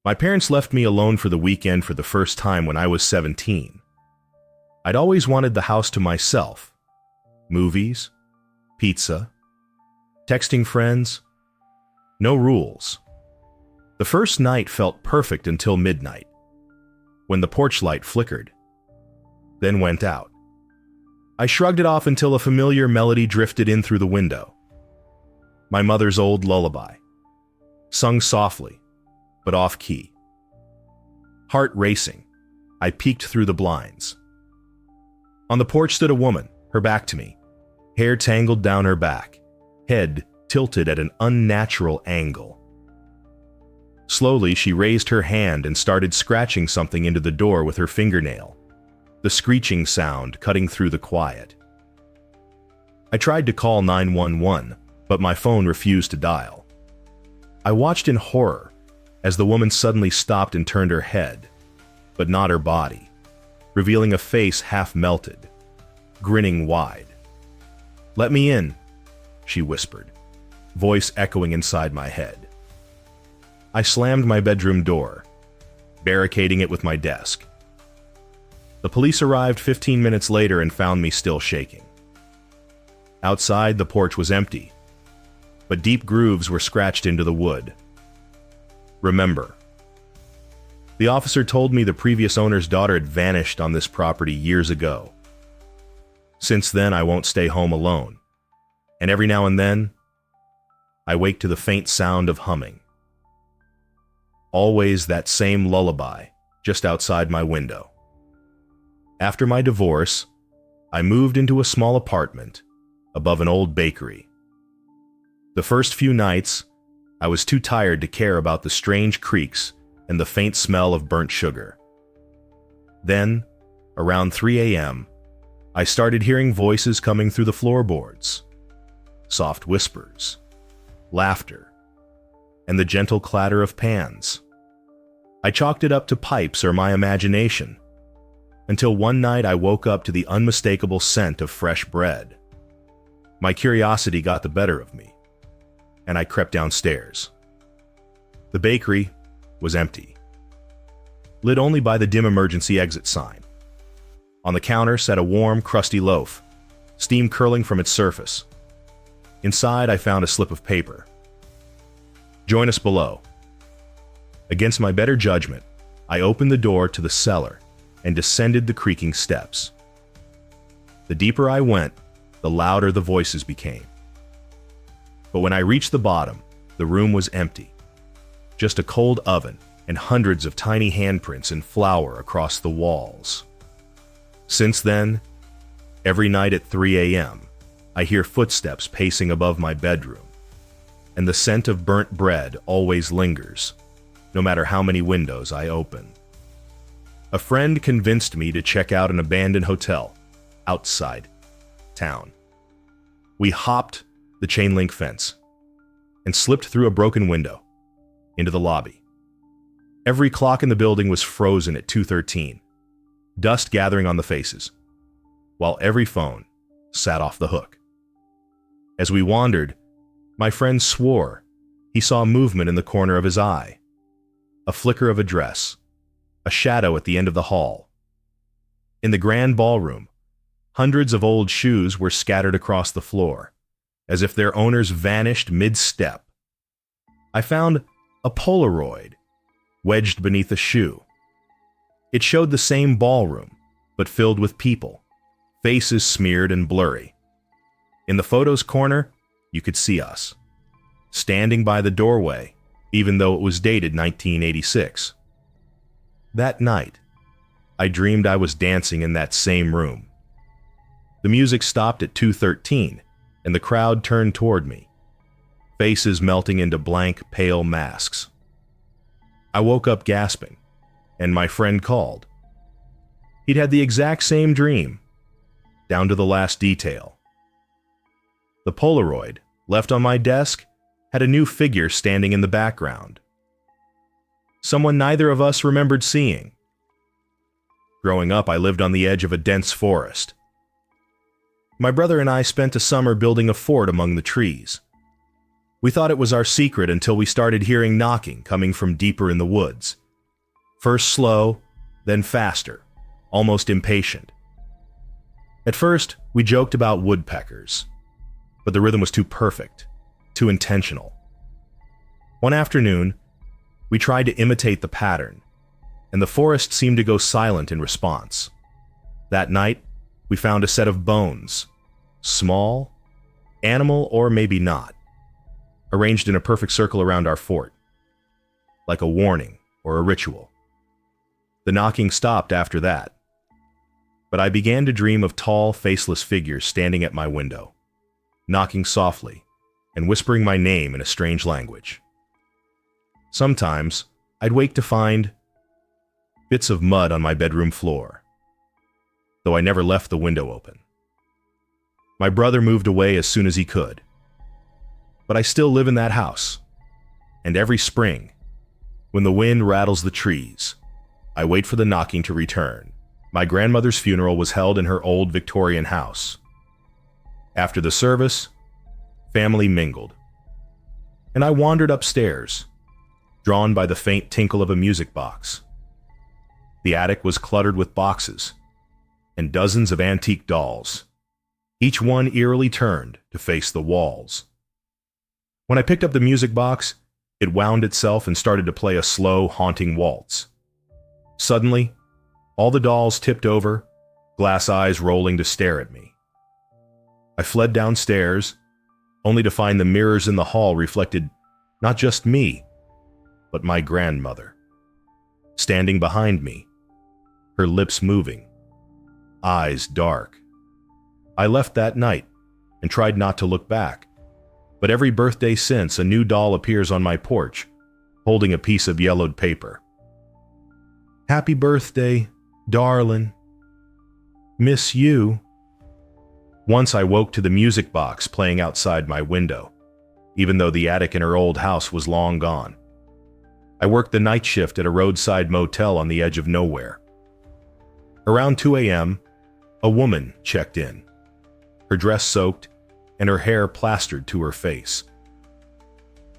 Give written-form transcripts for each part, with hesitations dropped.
My parents left me alone for the weekend for the first time when I was 17. I'd always wanted the house to myself. Movies, pizza, texting friends, no rules. The first night felt perfect until midnight, when the porch light flickered, then went out. I shrugged it off until a familiar melody drifted in through the window. My mother's old lullaby, sung softly, but off-key. Heart racing, I peeked through the blinds. On the porch stood a woman, her back to me, hair tangled down her back, head tilted at an unnatural angle. Slowly, she raised her hand and started scratching something into the door with her fingernail, the screeching sound cutting through the quiet. I tried to call 911, but my phone refused to dial. I watched in horror as the woman suddenly stopped and turned her head, but not her body, revealing a face half melted, grinning wide. "Let me in," she whispered, voice echoing inside my head. I slammed my bedroom door, barricading it with my desk. The police arrived 15 minutes later and found me still shaking. Outside, the porch was empty, but deep grooves were scratched into the wood. Remember. The officer told me the previous owner's daughter had vanished on this property years ago. Since then, I won't stay home alone, and every now and then, I wake to the faint sound of humming. Always that same lullaby, just outside my window. After my divorce, I moved into a small apartment above an old bakery. The first few nights, I was too tired to care about the strange creaks and the faint smell of burnt sugar. Then, around 3 a.m., I started hearing voices coming through the floorboards. Soft whispers, laughter, and the gentle clatter of pans. I chalked it up to pipes or my imagination, until one night I woke up to the unmistakable scent of fresh bread. My curiosity got the better of me, and I crept downstairs. The bakery was empty, lit only by the dim emergency exit sign. On the counter sat a warm, crusty loaf, steam curling from its surface. Inside, I found a slip of paper. "Join us below." Against my better judgment, I opened the door to the cellar and descended the creaking steps. The deeper I went, the louder the voices became. But when I reached the bottom, the room was empty. Just a cold oven and hundreds of tiny handprints in flour across the walls. Since then, every night at 3 a.m., I hear footsteps pacing above my bedroom, and the scent of burnt bread always lingers, no matter how many windows I open. A friend convinced me to check out an abandoned hotel outside town. We hopped the chain link fence and slipped through a broken window into the lobby. Every clock in the building was frozen at 2:13, dust gathering on the faces, while every phone sat off the hook. As we wandered, my friend swore he saw movement in the corner of his eye, a flicker of a dress, a shadow at the end of the hall. In the grand ballroom, hundreds of old shoes were scattered across the floor, as if their owners vanished mid-step. I found a Polaroid wedged beneath a shoe. It showed the same ballroom, but filled with people, faces smeared and blurry. In the photo's corner, you could see us, standing by the doorway, even though it was dated 1986. That night, I dreamed I was dancing in that same room. The music stopped at 2:13, and the crowd turned toward me, faces melting into blank, pale masks. I woke up gasping, and my friend called. He'd had the exact same dream, down to the last detail. The Polaroid, left on my desk, had a new figure standing in the background. Someone neither of us remembered seeing. Growing up, I lived on the edge of a dense forest. My brother and I spent a summer building a fort among the trees. We thought it was our secret until we started hearing knocking coming from deeper in the woods. First slow, then faster, almost impatient. At first, we joked about woodpeckers, but the rhythm was too perfect, too intentional. One afternoon, we tried to imitate the pattern, and the forest seemed to go silent in response. That night, we found a set of bones, small, animal or maybe not, arranged in a perfect circle around our fort, like a warning or a ritual. The knocking stopped after that, but I began to dream of tall, faceless figures standing at my window, knocking softly and whispering my name in a strange language. Sometimes, I'd wake to find bits of mud on my bedroom floor, though I never left the window open. My brother moved away as soon as he could, but I still live in that house, and every spring, when the wind rattles the trees, I wait for the knocking to return. My grandmother's funeral was held in her old Victorian house. After the service, family mingled, and I wandered upstairs, drawn by the faint tinkle of a music box. The attic was cluttered with boxes and dozens of antique dolls, each one eerily turned to face the walls. When I picked up the music box, it wound itself and started to play a slow, haunting waltz. Suddenly, all the dolls tipped over, glass eyes rolling to stare at me. I fled downstairs, only to find the mirrors in the hall reflected not just me, but my grandmother, standing behind me, her lips moving, eyes dark. I left that night and tried not to look back, but every birthday since, a new doll appears on my porch, holding a piece of yellowed paper. Happy birthday, darling. Miss you. Once I woke to the music box playing outside my window, even though the attic in her old house was long gone. I worked the night shift at a roadside motel on the edge of nowhere. Around 2 a.m., a woman checked in, her dress soaked and her hair plastered to her face.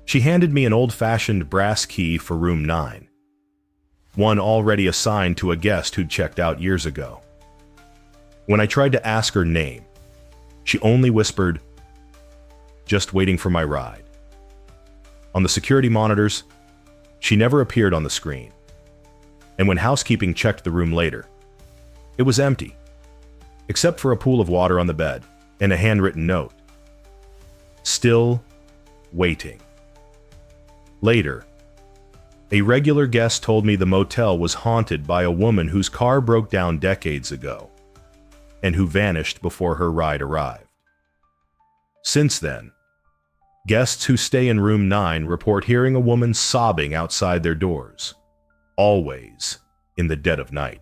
She handed me an old-fashioned brass key for room 9, one already assigned to a guest who'd checked out years ago. When I tried to ask her name, she only whispered, "Just waiting for my ride." On the security monitors, she never appeared on the screen. And when housekeeping checked the room later, it was empty, except for a pool of water on the bed and a handwritten note. Still waiting. Later, a regular guest told me the motel was haunted by a woman whose car broke down decades ago and who vanished before her ride arrived. Since then, guests who stay in room 9 report hearing a woman sobbing outside their doors, always in the dead of night.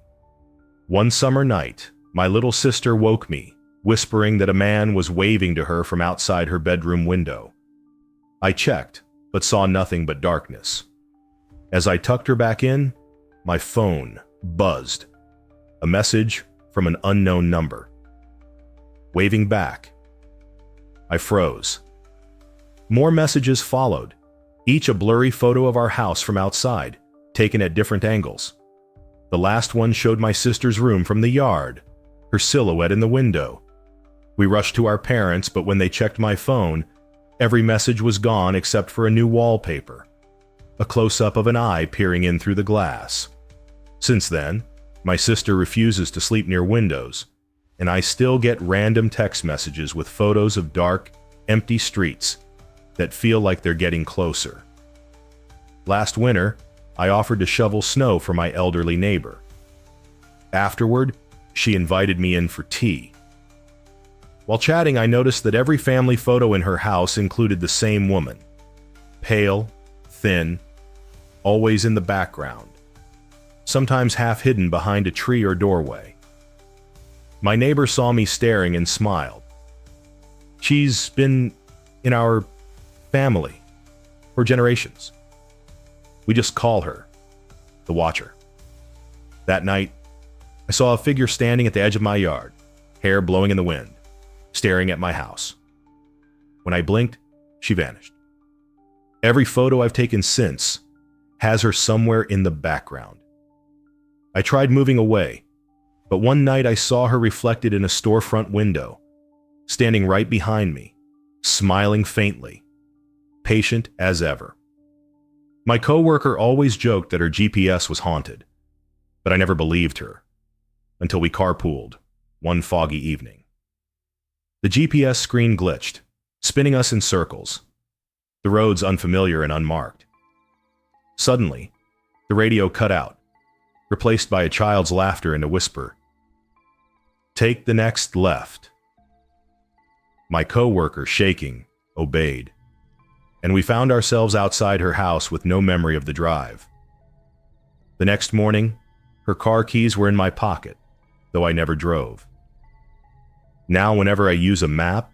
One summer night, my little sister woke me, whispering that a man was waving to her from outside her bedroom window. I checked, but saw nothing but darkness. As I tucked her back in, my phone buzzed. A message from an unknown number. Waving back, I froze. More messages followed, each a blurry photo of our house from outside, taken at different angles. The last one showed my sister's room from the yard, her silhouette in the window. We rushed to our parents, but when they checked my phone, every message was gone except for a new wallpaper, a close-up of an eye peering in through the glass. Since then, my sister refuses to sleep near windows, and I still get random text messages with photos of dark, empty streets that feel like they're getting closer. Last winter, I offered to shovel snow for my elderly neighbor. Afterward, she invited me in for tea. While chatting, I noticed that every family photo in her house included the same woman. Pale, thin, always in the background, sometimes half hidden behind a tree or doorway. My neighbor saw me staring and smiled. She's been in our family for generations. We just call her the Watcher. That night, I saw a figure standing at the edge of my yard, hair blowing in the wind, staring at my house. When I blinked, she vanished. Every photo I've taken since has her somewhere in the background. I tried moving away, but one night I saw her reflected in a storefront window, standing right behind me, smiling faintly, patient as ever. My coworker always joked that her GPS was haunted, but I never believed her until we carpooled one foggy evening. The GPS screen glitched, spinning us in circles, the roads unfamiliar and unmarked. Suddenly, the radio cut out, replaced by a child's laughter and a whisper. "Take the next left." My coworker, shaking, obeyed, and we found ourselves outside her house with no memory of the drive. The next morning, her car keys were in my pocket, though I never drove. Now, whenever I use a map,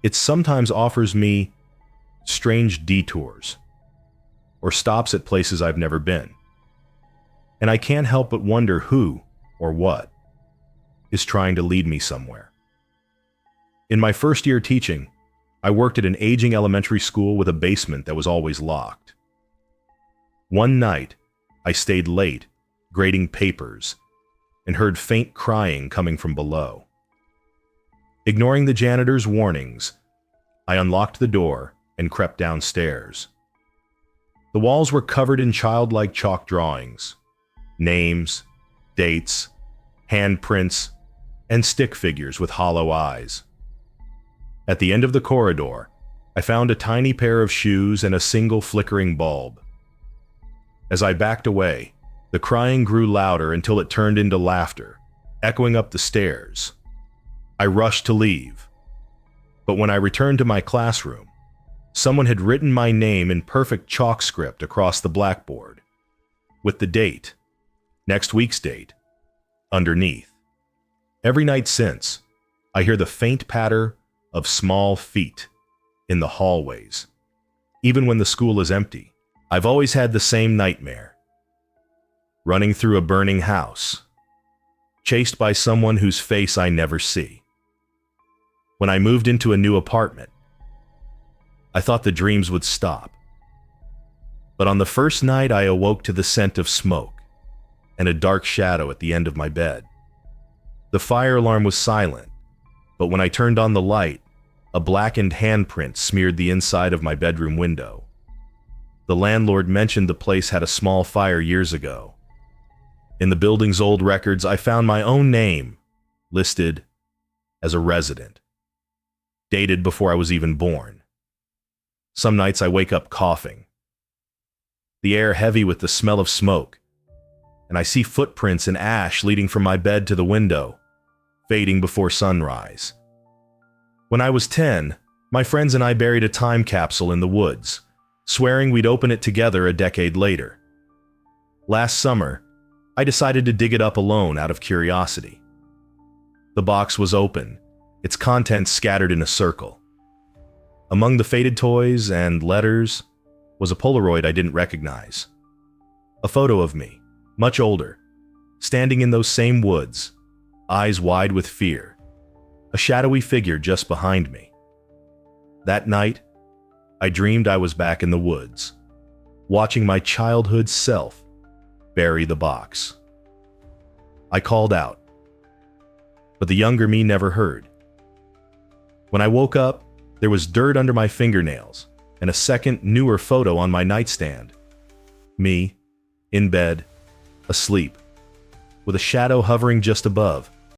it sometimes offers me strange detours or stops at places I've never been. And I can't help but wonder who or what is trying to lead me somewhere. In my first year teaching, I worked at an aging elementary school with a basement that was always locked. One night, I stayed late, grading papers, and heard faint crying coming from below. Ignoring the janitor's warnings, I unlocked the door and crept downstairs. The walls were covered in childlike chalk drawings, names, dates, handprints, and stick figures with hollow eyes. At the end of the corridor, I found a tiny pair of shoes and a single flickering bulb. As I backed away, the crying grew louder until it turned into laughter, echoing up the stairs. I rushed to leave, but when I returned to my classroom, someone had written my name in perfect chalk script across the blackboard, with the date, next week's date, underneath. Every night since, I hear the faint patter of small feet in the hallways. Even when the school is empty, I've always had the same nightmare. Running through a burning house, chased by someone whose face I never see. When I moved into a new apartment, I thought the dreams would stop. But on the first night, I awoke to the scent of smoke and a dark shadow at the end of my bed. The fire alarm was silent, but when I turned on the light, a blackened handprint smeared the inside of my bedroom window. The landlord mentioned the place had a small fire years ago. In the building's old records, I found my own name listed as a resident, dated before I was even born. Some nights I wake up coughing, the air heavy with the smell of smoke, and I see footprints in ash leading from my bed to the window, fading before sunrise. When I was 10, my friends and I buried a time capsule in the woods, swearing we'd open it together a decade later. Last summer, I decided to dig it up alone out of curiosity. The box was open, its contents scattered in a circle. Among the faded toys and letters was a Polaroid I didn't recognize. A photo of me, much older, standing in those same woods, eyes wide with fear, a shadowy figure just behind me. That night, I dreamed I was back in the woods, watching my childhood self bury the box. I called out, but the younger me never heard. When I woke up, there was dirt under my fingernails and a second, newer photo on my nightstand. Me, in bed, asleep, with a shadow hovering just above.